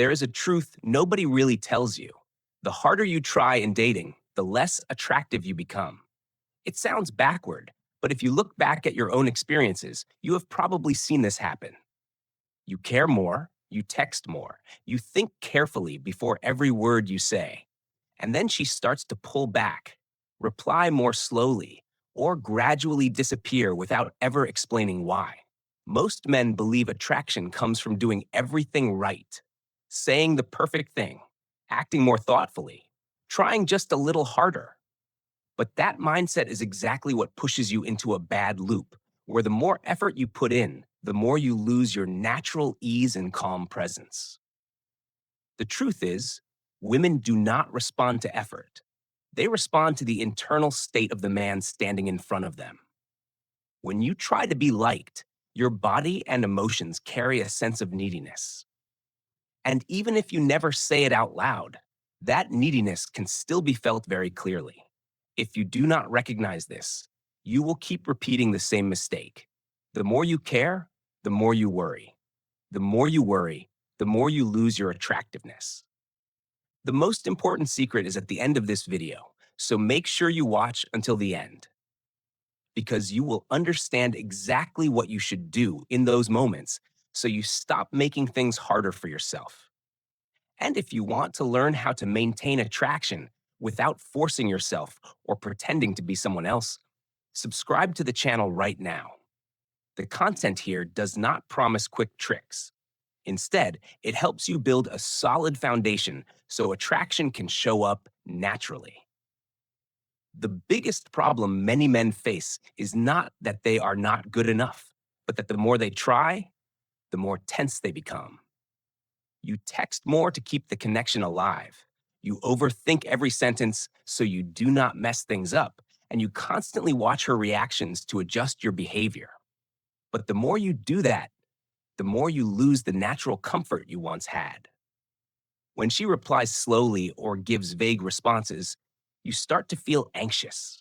There is a truth nobody really tells you. The harder you try in dating, the less attractive you become. It sounds backward, but if you look back at your own experiences, you have probably seen this happen. You care more, you text more, you think carefully before every word you say. And then she starts to pull back, reply more slowly, or gradually disappear without ever explaining why. Most men believe attraction comes from doing everything right, saying the perfect thing, acting more thoughtfully, trying just a little harder. But that mindset is exactly what pushes you into a bad loop, where the more effort you put in, the more you lose your natural ease and calm presence. The truth is, women do not respond to effort. They respond to the internal state of the man standing in front of them. When you try to be liked, your body and emotions carry a sense of neediness. And even if you never say it out loud, that neediness can still be felt very clearly. If you do not recognize this, you will keep repeating the same mistake. The more you care, the more you worry. The more you worry, the more you lose your attractiveness. The most important secret is at the end of this video, so make sure you watch until the end, because you will understand exactly what you should do in those moments so you stop making things harder for yourself. And if you want to learn how to maintain attraction without forcing yourself or pretending to be someone else, subscribe to the channel right now. The content here does not promise quick tricks. Instead, it helps you build a solid foundation so attraction can show up naturally. The biggest problem many men face is not that they are not good enough, but that the more they try, the more tense they become. You text more to keep the connection alive. You overthink every sentence so you do not mess things up, and you constantly watch her reactions to adjust your behavior. But the more you do that, the more you lose the natural comfort you once had. When she replies slowly or gives vague responses, you start to feel anxious.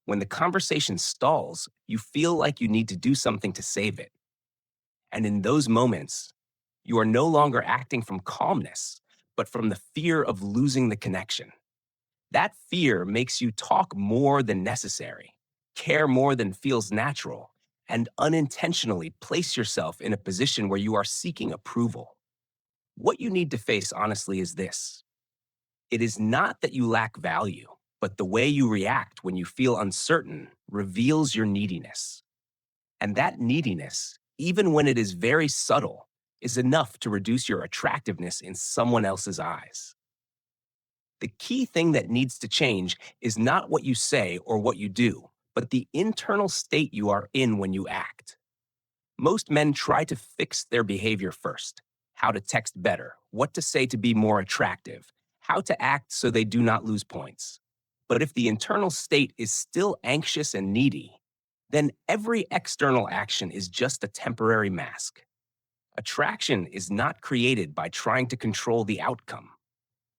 When the conversation stalls, you feel like you need to do something to save it. And in those moments, you are no longer acting from calmness, but from the fear of losing the connection. That fear makes you talk more than necessary, care more than feels natural, and unintentionally place yourself in a position where you are seeking approval. What you need to face honestly is this: it is not that you lack value, but the way you react when you feel uncertain reveals your neediness. And that neediness, even when it is very subtle, is enough to reduce your attractiveness in someone else's eyes. The key thing that needs to change is not what you say or what you do, but the internal state you are in when you act. Most men try to fix their behavior first: how to text better, what to say to be more attractive, how to act so they do not lose points. But if the internal state is still anxious and needy, then every external action is just a temporary mask. Attraction is not created by trying to control the outcome.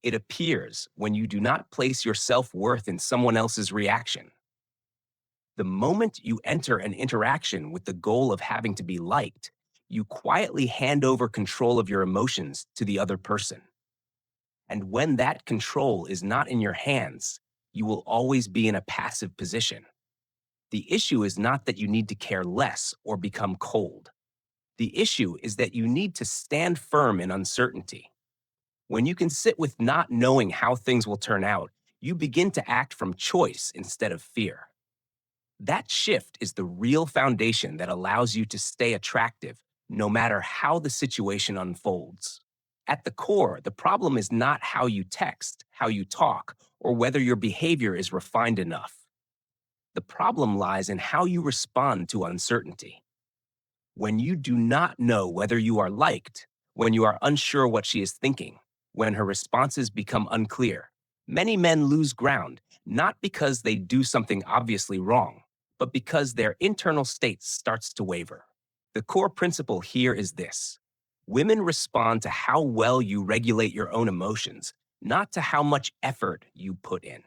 It appears when you do not place your self-worth in someone else's reaction. The moment you enter an interaction with the goal of having to be liked, you quietly hand over control of your emotions to the other person. And when that control is not in your hands, you will always be in a passive position. The issue is not that you need to care less or become cold. The issue is that you need to stand firm in uncertainty. When you can sit with not knowing how things will turn out, you begin to act from choice instead of fear. That shift is the real foundation that allows you to stay attractive no matter how the situation unfolds. At the core, the problem is not how you text, how you talk, or whether your behavior is refined enough. The problem lies in how you respond to uncertainty. When you do not know whether you are liked, when you are unsure what she is thinking, when her responses become unclear, many men lose ground, not because they do something obviously wrong, but because their internal state starts to waver. The core principle here is this: women respond to how well you regulate your own emotions, not to how much effort you put in.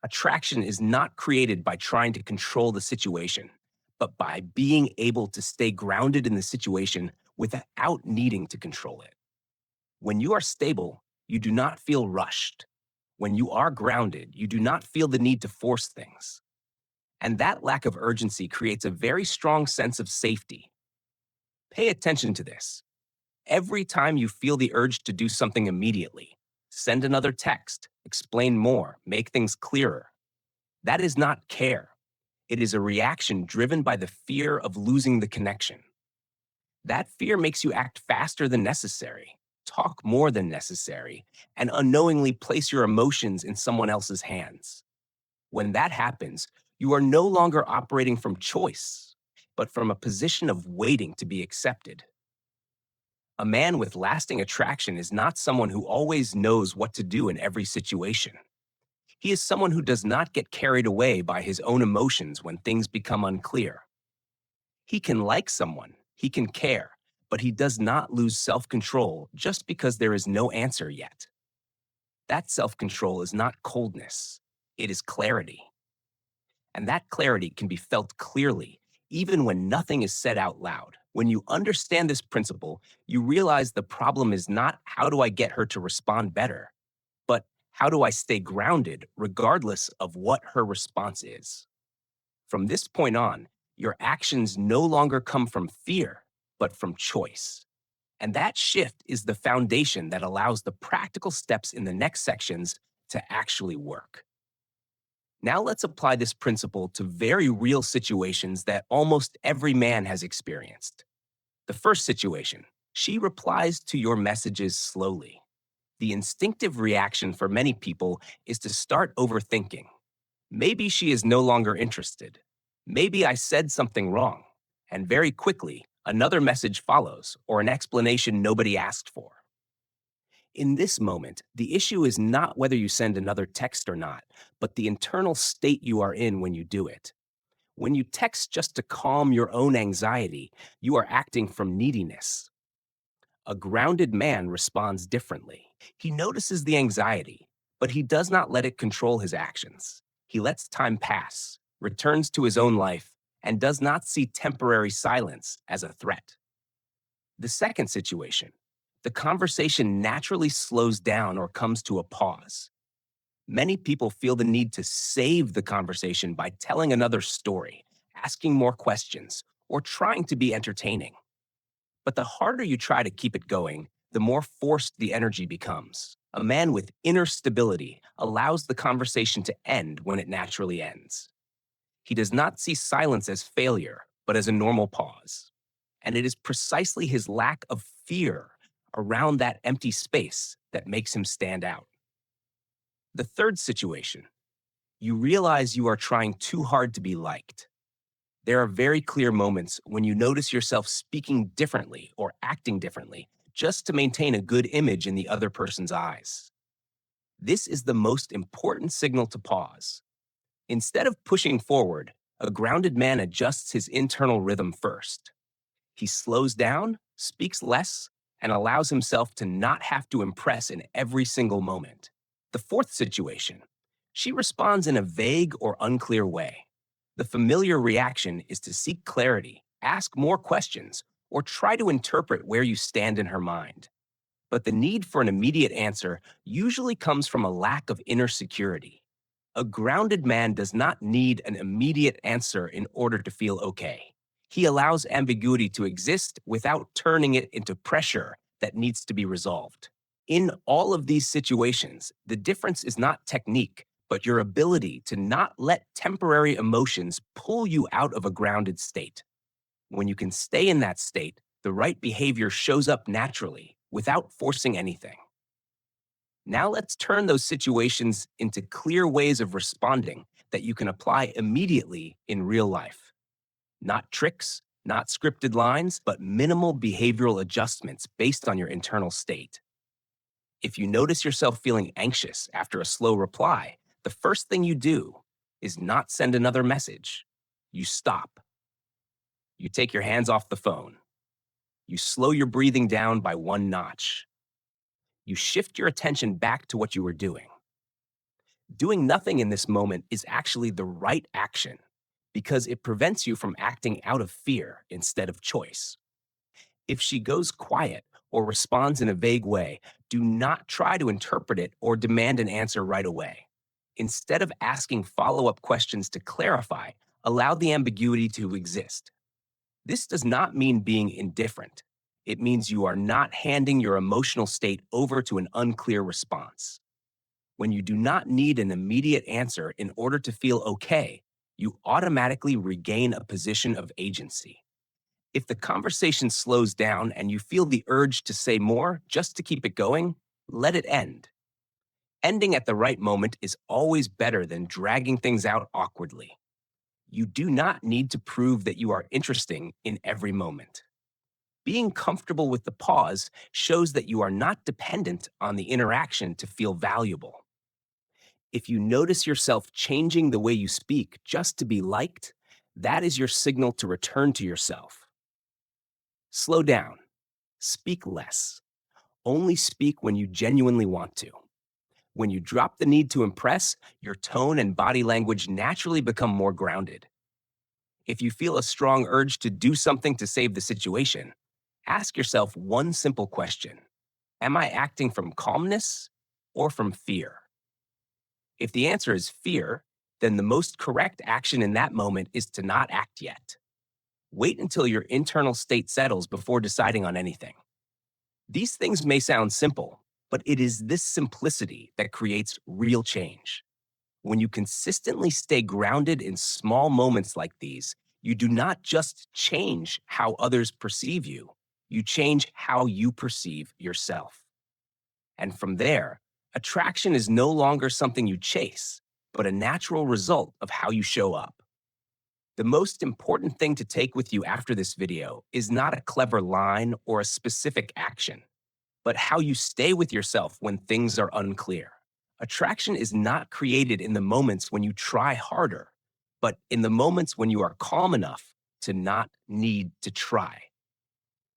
Attraction is not created by trying to control the situation, but by being able to stay grounded in the situation without needing to control it. When you are stable, you do not feel rushed. When you are grounded, you do not feel the need to force things. And that lack of urgency creates a very strong sense of safety. Pay attention to this. Every time you feel the urge to do something immediately, send another text, explain more, make things clearer, that is not care. It is a reaction driven by the fear of losing the connection. That fear makes you act faster than necessary, talk more than necessary, and unknowingly place your emotions in someone else's hands. When that happens, you are no longer operating from choice, but from a position of waiting to be accepted. A man with lasting attraction is not someone who always knows what to do in every situation. He is someone who does not get carried away by his own emotions when things become unclear. He can like someone, he can care, but he does not lose self control just because there is no answer yet. That self control is not coldness, it is clarity. And that clarity can be felt clearly, even when nothing is said out loud. When you understand this principle, you realize the problem is not how do I get her to respond better, but how do I stay grounded regardless of what her response is. From this point on, your actions no longer come from fear, but from choice. And that shift is the foundation that allows the practical steps in the next sections to actually work. Now let's apply this principle to very real situations that almost every man has experienced. The first situation, she replies to your messages slowly. The instinctive reaction for many people is to start overthinking. Maybe she is no longer interested. Maybe I said something wrong. And very quickly, another message follows or an explanation nobody asked for. In this moment, the issue is not whether you send another text or not, but the internal state you are in when you do it. When you text just to calm your own anxiety, you are acting from neediness. A grounded man responds differently. He notices the anxiety, but he does not let it control his actions. He lets time pass, returns to his own life, and does not see temporary silence as a threat. The second situation, the conversation naturally slows down or comes to a pause. Many people feel the need to save the conversation by telling another story, asking more questions, or trying to be entertaining. But the harder you try to keep it going, the more forced the energy becomes. A man with inner stability allows the conversation to end when it naturally ends. He does not see silence as failure, but as a normal pause. And it is precisely his lack of fear around that empty space that makes him stand out. The third situation, you realize you are trying too hard to be liked. There are very clear moments when you notice yourself speaking differently or acting differently just to maintain a good image in the other person's eyes. This is the most important signal to pause. Instead of pushing forward, a grounded man adjusts his internal rhythm first. He slows down, speaks less, and allows himself to not have to impress in every single moment. The fourth situation, she responds in a vague or unclear way. The familiar reaction is to seek clarity, ask more questions, or try to interpret where you stand in her mind. But the need for an immediate answer usually comes from a lack of inner security. A grounded man does not need an immediate answer in order to feel okay. He allows ambiguity to exist without turning it into pressure that needs to be resolved. In all of these situations, the difference is not technique, but your ability to not let temporary emotions pull you out of a grounded state. When you can stay in that state, the right behavior shows up naturally without forcing anything. Now let's turn those situations into clear ways of responding that you can apply immediately in real life. Not tricks, not scripted lines, but minimal behavioral adjustments based on your internal state. If you notice yourself feeling anxious after a slow reply, the first thing you do is not send another message. You stop. You take your hands off the phone. You slow your breathing down by one notch. You shift your attention back to what you were doing. Doing nothing in this moment is actually the right action because it prevents you from acting out of fear instead of choice. If she goes quiet or responds in a vague way, do not try to interpret it or demand an answer right away. Instead of asking follow up questions to clarify, allow the ambiguity to exist. This does not mean being indifferent. It means you are not handing your emotional state over to an unclear response. When you do not need an immediate answer in order to feel okay, you automatically regain a position of agency. If the conversation slows down and you feel the urge to say more just to keep it going, let it end. Ending at the right moment is always better than dragging things out awkwardly. You do not need to prove that you are interesting in every moment. Being comfortable with the pause shows that you are not dependent on the interaction to feel valuable. If you notice yourself changing the way you speak just to be liked, that is your signal to return to yourself. Slow down. Speak less. Only speak when you genuinely want to. When you drop the need to impress, your tone and body language naturally become more grounded. If you feel a strong urge to do something to save the situation, ask yourself one simple question. Am I acting from calmness or from fear? If the answer is fear, then the most correct action in that moment is to not act yet. Wait until your internal state settles before deciding on anything. These things may sound simple, but it is this simplicity that creates real change. When you consistently stay grounded in small moments like these, you do not just change how others perceive you, you change how you perceive yourself. And from there, attraction is no longer something you chase, but a natural result of how you show up. The most important thing to take with you after this video is not a clever line or a specific action, but how you stay with yourself when things are unclear. Attraction is not created in the moments when you try harder, but in the moments when you are calm enough to not need to try.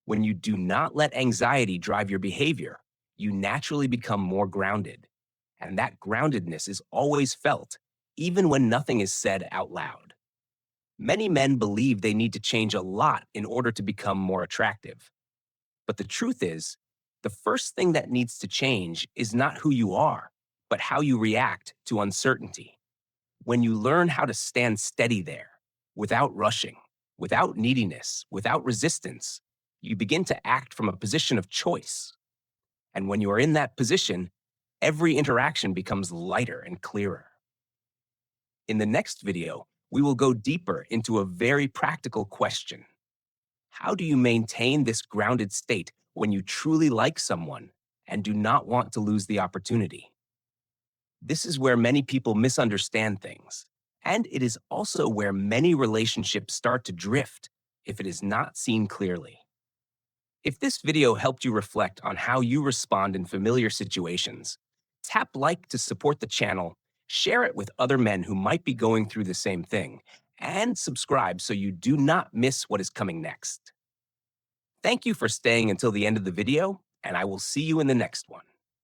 When you do not let anxiety drive your behavior, you naturally become more grounded. And that groundedness is always felt, even when nothing is said out loud. Many men believe they need to change a lot in order to become more attractive. But the truth is, the first thing that needs to change is not who you are, but how you react to uncertainty. When you learn how to stand steady there, without rushing, without neediness, without resistance, you begin to act from a position of choice. And when you are in that position, every interaction becomes lighter and clearer. In the next video, we will go deeper into a very practical question. How do you maintain this grounded state when you truly like someone and do not want to lose the opportunity? This is where many people misunderstand things, and it is also where many relationships start to drift if it is not seen clearly. If this video helped you reflect on how you respond in familiar situations, tap like to support the channel, share it with other men who might be going through the same thing, and subscribe so you do not miss what is coming next. Thank you for staying until the end of the video, and I will see you in the next one.